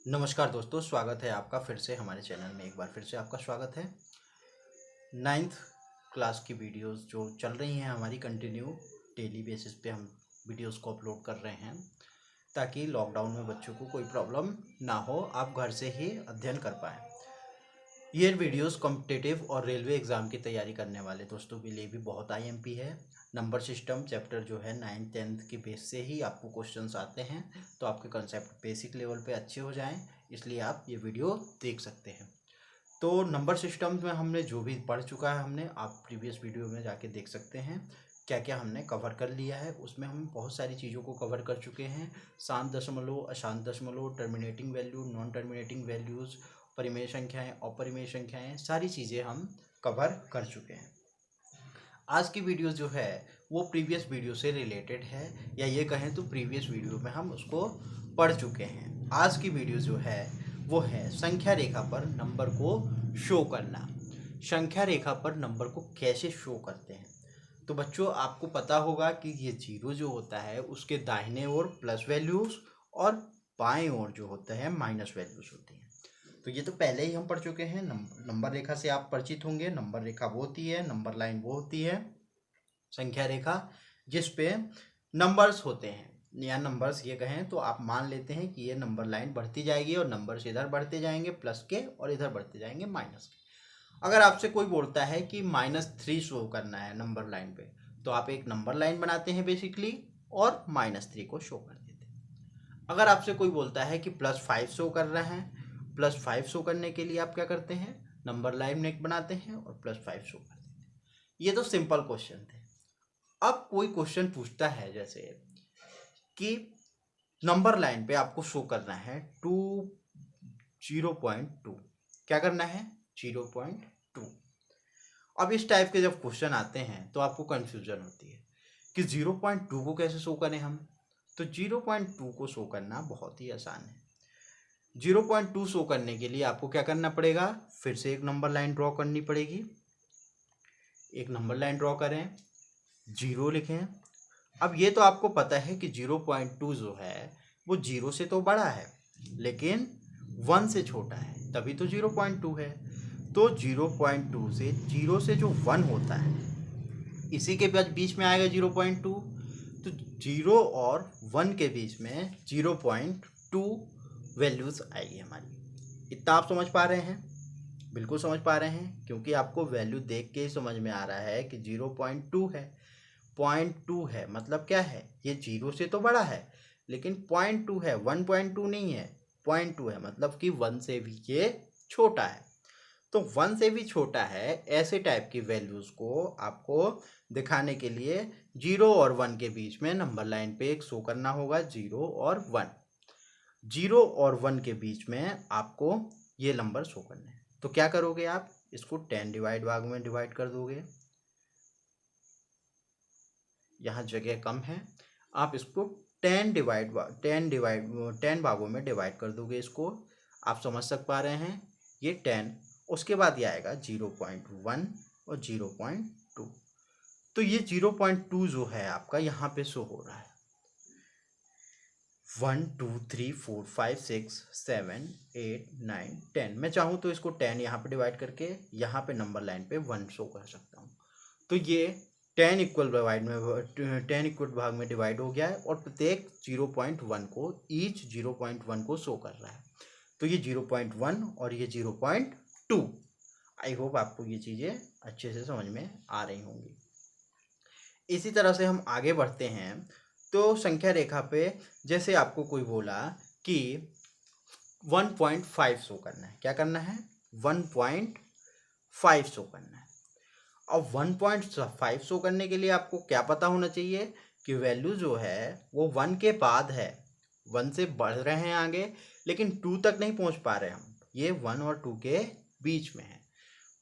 नमस्कार दोस्तों, स्वागत है आपका फिर से हमारे चैनल में। एक बार फिर से आपका स्वागत है। नाइन्थ क्लास की वीडियोस जो चल रही हैं हमारी कंटिन्यू डेली बेसिस पे हम वीडियोस को अपलोड कर रहे हैं ताकि लॉकडाउन में बच्चों को कोई प्रॉब्लम ना हो, आप घर से ही अध्ययन कर पाएँ। ये वीडियोस कॉम्पिटिटिव और रेलवे एग्ज़ाम की तैयारी करने वाले दोस्तों के लिए भी बहुत आईएमपी है। नंबर सिस्टम चैप्टर जो है 9th-10th के बेस से ही आपको क्वेश्चंस आते हैं, तो आपके कंसेप्ट बेसिक लेवल पे अच्छे हो जाएं, इसलिए आप ये वीडियो देख सकते हैं। तो नंबर सिस्टम में हमने जो भी पढ़ चुका है हमने, आप प्रीवियस वीडियो में जाके देख सकते हैं क्या क्या हमने कवर कर लिया है। उसमें हम बहुत सारी चीज़ों को कवर कर चुके हैं। शांत दशमलव, अशांत दशमलव, terminating value, non terminating values, परिमेय संख्याएं, अपरिमेय संख्याएं, सारी चीज़ें हम कवर कर चुके हैं। आज की वीडियो जो है वो प्रीवियस वीडियो से रिलेटेड है, या ये कहें तो प्रीवियस वीडियो में हम उसको पढ़ चुके हैं। आज की वीडियो जो है वो है संख्या रेखा पर नंबर को शो करना। संख्या रेखा पर नंबर को कैसे शो करते हैं। तो बच्चों, आपको पता होगा कि ये जीरो जो होता है उसके दाहिने ओर प्लस वैल्यूज़ और बाएं ओर जो होता है माइनस वैल्यूज़ होती हैं। तो ये तो पहले ही हम पढ़ चुके हैं। नंबर रेखा से आप परिचित होंगे। नंबर रेखा वो होती है, नंबर लाइन वो होती है, संख्या रेखा जिस पे नंबर्स होते हैं, या नंबर्स ये कहें तो आप मान लेते हैं कि ये नंबर लाइन बढ़ती जाएगी और नंबर्स इधर बढ़ते जाएंगे प्लस के, और इधर बढ़ते जाएंगे माइनस के। अगर आपसे कोई बोलता है कि -3 शो करना है नंबर लाइन पे, तो आप एक नंबर लाइन बनाते हैं बेसिकली और -3 को शो कर देते हैं। अगर आपसे कोई बोलता है कि +5 शो कर रहा है, +5 शो करने के लिए आप क्या करते हैं, नंबर लाइन एक बनाते हैं और +5 शो कर देते हैं। ये तो सिंपल क्वेश्चन थे। अब कोई क्वेश्चन पूछता है जैसे कि नंबर लाइन पे आपको शो करना है 0.2, क्या करना है 0.2। अब इस टाइप के जब क्वेश्चन आते हैं तो आपको कंफ्यूजन होती है कि 0.2 को कैसे शो करें हम। तो 0.2 को शो करना बहुत ही आसान है। 0.2 शो करने के लिए आपको क्या करना पड़ेगा, फिर से एक नंबर लाइन ड्रॉ करनी पड़ेगी। एक नंबर लाइन ड्रॉ करें, 0 लिखें। अब ये तो आपको पता है कि 0.2 जो है वो 0 से तो बड़ा है लेकिन 1 से छोटा है, तभी तो 0.2 है। तो 0.2 से 0 से जो 1 होता है इसी के बीच में आएगा 0.2। तो 0 और 1 के बीच में 0.2 वैल्यूज़ आएगी हमारी। इतना आप समझ पा रहे हैं? बिल्कुल समझ पा रहे हैं, क्योंकि आपको वैल्यू देख के ही समझ में आ रहा है कि 0.2 है। 0.2 है मतलब क्या है, ये 0 से तो बड़ा है लेकिन 0.2 है, 1.2 नहीं है। 0.2 है मतलब कि 1 से भी ये छोटा है। तो 1 से भी छोटा है, ऐसे टाइप की वैल्यूज़ को आपको दिखाने के लिए 0 और 1 के बीच में नंबर लाइन पे एक शो करना होगा, 0 और 1। 0 और 1 के बीच में आपको ये नंबर शो करने हैं। तो क्या करोगे आप, इसको 10 डिवाइड भाग में डिवाइड कर दोगे। यहाँ जगह कम है, आप इसको 10 भागों में डिवाइड कर दोगे। इसको आप समझ पा रहे हैं, ये 10। उसके बाद ये आएगा 0.1 और 0.2। तो ये 0.2 जो है आपका यहाँ पे शो हो रहा है। 1 2 3 4 5 6 7 8 9 10। मैं चाहूँ तो इसको 10 यहाँ पे डिवाइड करके यहाँ पे नंबर लाइन पे 1 शो कर सकता हूँ। तो ये 10 इक्वल भाग में डिवाइड हो गया है और प्रत्येक 0.1 को, ईच 0.1 को शो कर रहा है। तो ये 0.1 और ये 0.2। आई होप आपको ये चीज़ें अच्छे से समझ में आ रही होंगी। इसी तरह से हम आगे बढ़ते हैं। तो संख्या रेखा पे जैसे आपको कोई बोला कि 1.5 शो करना है, क्या करना है 1.5 शो करना है। अब 1.5 शो करने के लिए आपको क्या पता होना चाहिए कि वैल्यू जो है वो 1 के बाद है। 1 से बढ़ रहे हैं आगे लेकिन 2 तक नहीं पहुंच पा रहे हम, ये 1 और 2 के बीच में है।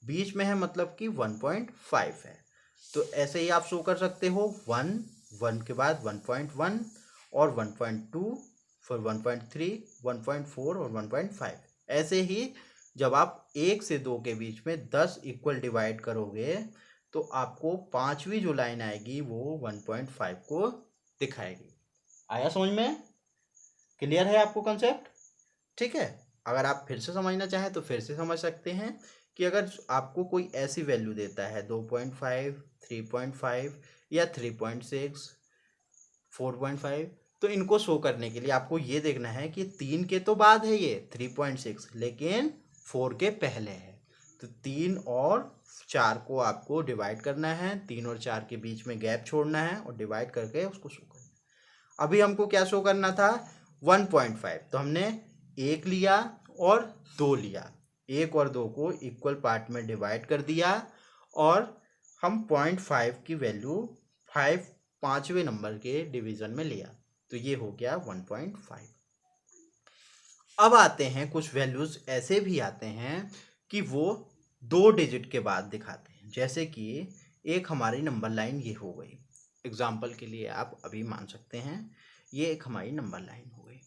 बीच में है मतलब कि 1.5 है। तो ऐसे ही आप शो कर सकते हो 1 के बाद 1.1 और 1.2, फिर 1.3, 1.4 और 1.5। ऐसे ही जब आप 1 से 2 के बीच में 10 इक्वल डिवाइड करोगे तो आपको पांचवी जो लाइन आएगी वो 1.5 को दिखाएगी। आया समझ में? क्लियर है आपको कंसेप्ट? ठीक है। अगर आप फिर से समझना चाहें तो फिर से समझ सकते हैं कि अगर आपको कोई ऐसी वैल्यू देता है 2.5, 3.5 या 3.6, 4.5, तो इनको शो करने के लिए आपको ये देखना है कि 3 के तो बाद है ये 3.6, लेकिन 4 के पहले है। तो 3 और 4 को आपको डिवाइड करना है, 3 और 4 के बीच में गैप छोड़ना है और डिवाइड करके उसको शो करना है। अभी हमको क्या शो करना था 1.5, तो हमने 1 लिया और 2 लिया, 1 और 2 को इक्वल पार्ट में डिवाइड कर दिया और हम 0.5 की वैल्यू 5वें नंबर के डिवीजन में लिया, तो ये हो गया 1.5। अब आते हैं कुछ वैल्यूज ऐसे भी आते हैं कि वो 2 डिजिट के बाद दिखाते हैं, जैसे कि एक हमारी नंबर लाइन ये हो गई। एग्जाम्पल के लिए आप अभी मान सकते हैं ये एक हमारी नंबर लाइन हो गई,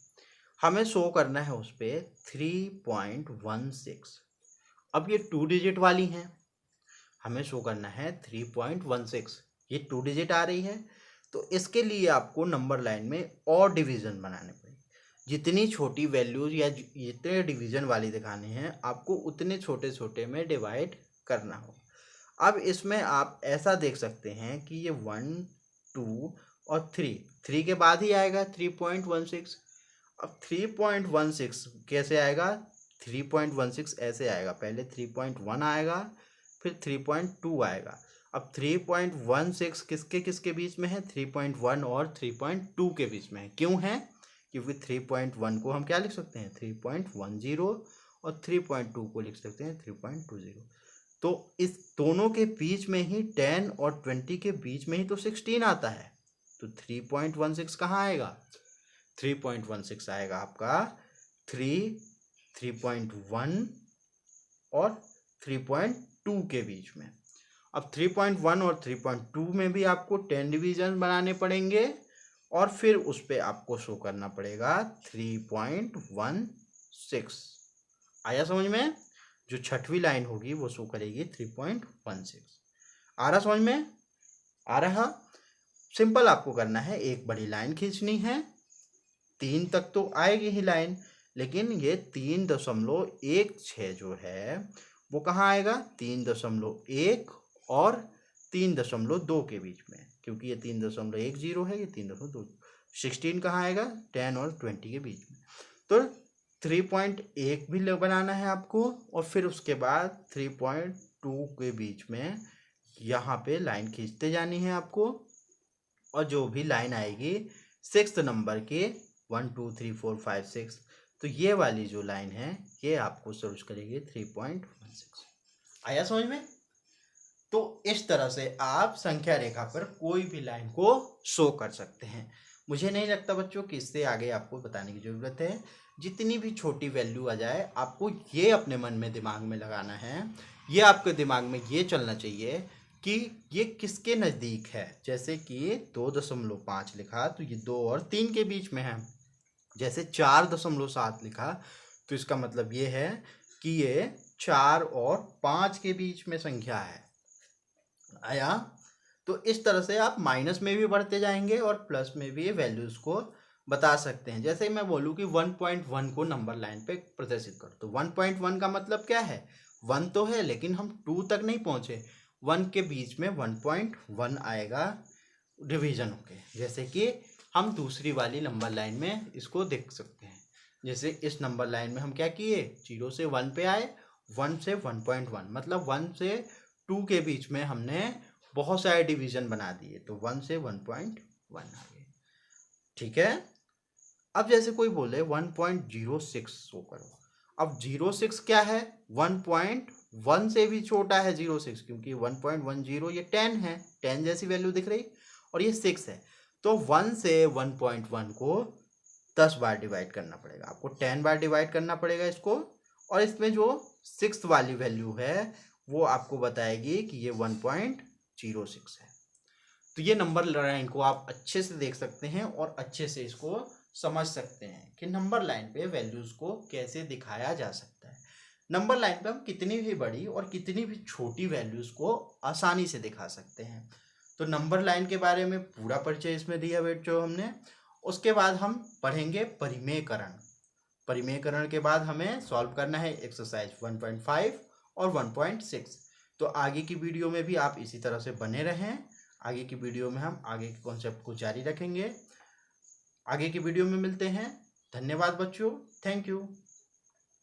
हमें शो करना है उस पर 3.16। अब ये 2 डिजिट वाली हैं, हमें शो करना है 3.16, ये 2 डिजिट आ रही है, तो इसके लिए आपको नंबर लाइन में और डिवीज़न बनाने पड़ेंगे। जितनी छोटी वैल्यूज या जितने डिवीज़न वाली दिखाने हैं आपको उतने छोटे छोटे में डिवाइड करना हो। अब इसमें आप ऐसा देख सकते हैं कि ये 1, 2 और 3 के बाद ही आएगा 3.16। अब 3.16 कैसे आएगा, 3.16 ऐसे आएगा, पहले 3.1 आएगा फिर 3.2 आएगा। अब 3.16 किसके किसके बीच में है, 3.1 और 3.2 के बीच में है। क्यों है, क्योंकि 3.1 को हम क्या लिख सकते हैं 3.10 और 3.2 को लिख सकते हैं 3.20। तो इस दोनों के बीच में ही 10 और 20 के बीच में ही तो 16 आता है, तो 3.16 कहाँ आएगा, 3.16 आएगा आपका 3.1 और 3.2 के बीच में। अब 3.1 और 3.2 में भी आपको 10 डिवीजन बनाने पड़ेंगे और फिर उस पर आपको शो करना पड़ेगा 3.16। आया समझ में, जो छठवीं लाइन होगी वो शो करेगी 3.16। आ रहा समझ में, आ रहा। सिंपल आपको करना है, एक बड़ी लाइन खींचनी है, 3 तक तो आएगी ही लाइन, लेकिन ये 3.16 जो है वो कहाँ आएगा, 3.1 और 3.2 के बीच में, क्योंकि ये 3.10 है, ये 3.2। 16 कहाँ आएगा, 10 और 20 के बीच में। तो 3.1 भी बनाना है आपको और फिर उसके बाद 3.2 के बीच में यहाँ पे लाइन खींचते जानी है आपको, और जो भी लाइन आएगी 6th नंबर के 1 2 3 4 5 6, तो ये वाली जो लाइन है ये आपको सर्च करेगी 3.16। आया समझ में। तो इस तरह से आप संख्या रेखा पर कोई भी लाइन को शो कर सकते हैं। मुझे नहीं लगता बच्चों कि इससे आगे आपको बताने की ज़रूरत है। जितनी भी छोटी वैल्यू आ जाए आपको ये अपने मन में दिमाग में लगाना है, ये आपके दिमाग में ये चलना चाहिए कि ये किसके नज़दीक है। जैसे कि 2.5 लिखा तो ये 2 और 3 के बीच में है, जैसे 4.7 लिखा तो इसका मतलब ये है कि ये 4 और 5 के बीच में संख्या है। आया। तो इस तरह से आप माइनस में भी बढ़ते जाएंगे और प्लस में भी वैल्यूज को बता सकते हैं। जैसे मैं बोलूँ कि 1.1 को नंबर लाइन पे प्रदर्शित कर, तो 1.1 का मतलब क्या है, 1 तो है लेकिन हम 2 तक नहीं पहुँचे, 1 के बीच में 1.1 आएगा डिवीजन होके। जैसे कि हम दूसरी वाली नंबर लाइन में इसको देख सकते हैं। जैसे इस नंबर लाइन में हम क्या किए, 0 से 1 पे आए, 1 से 1.1, मतलब 1 से 2 के बीच में हमने बहुत सारे डिवीजन बना दिए, तो 1 से 1.1 आ गए। ठीक है। अब जैसे कोई बोले 1.06 शो करो, अब 06 क्या है, 1.1 से भी छोटा है 06, क्योंकि 1.10 ये 10 है, 10 जैसी वैल्यू दिख रही, और ये 6 है। तो 1 से 1.1 को 10 बार डिवाइड करना पड़ेगा आपको, 10 बार डिवाइड करना पड़ेगा इसको, और इसमें जो 6th वाली वैल्यू है वो आपको बताएगी कि ये 1.06 है। तो ये नंबर लाइन को आप अच्छे से देख सकते हैं और अच्छे से इसको समझ सकते हैं कि नंबर लाइन पे वैल्यूज को कैसे दिखाया जा सकता है। नंबर लाइन पे हम कितनी भी बड़ी और कितनी भी छोटी वैल्यूज को आसानी से दिखा सकते हैं। तो नंबर लाइन के बारे में पूरा परिचय इसमें दिया बच्चों हमने। उसके बाद हम पढ़ेंगे परिमेयकरण। परिमेयकरण के बाद हमें सॉल्व करना है एक्सरसाइज 1.5 और 1.6। तो आगे की वीडियो में भी आप इसी तरह से बने रहें। आगे की वीडियो में हम आगे के कॉन्सेप्ट को जारी रखेंगे। आगे की वीडियो में मिलते हैं। धन्यवाद बच्चों, थैंक यू।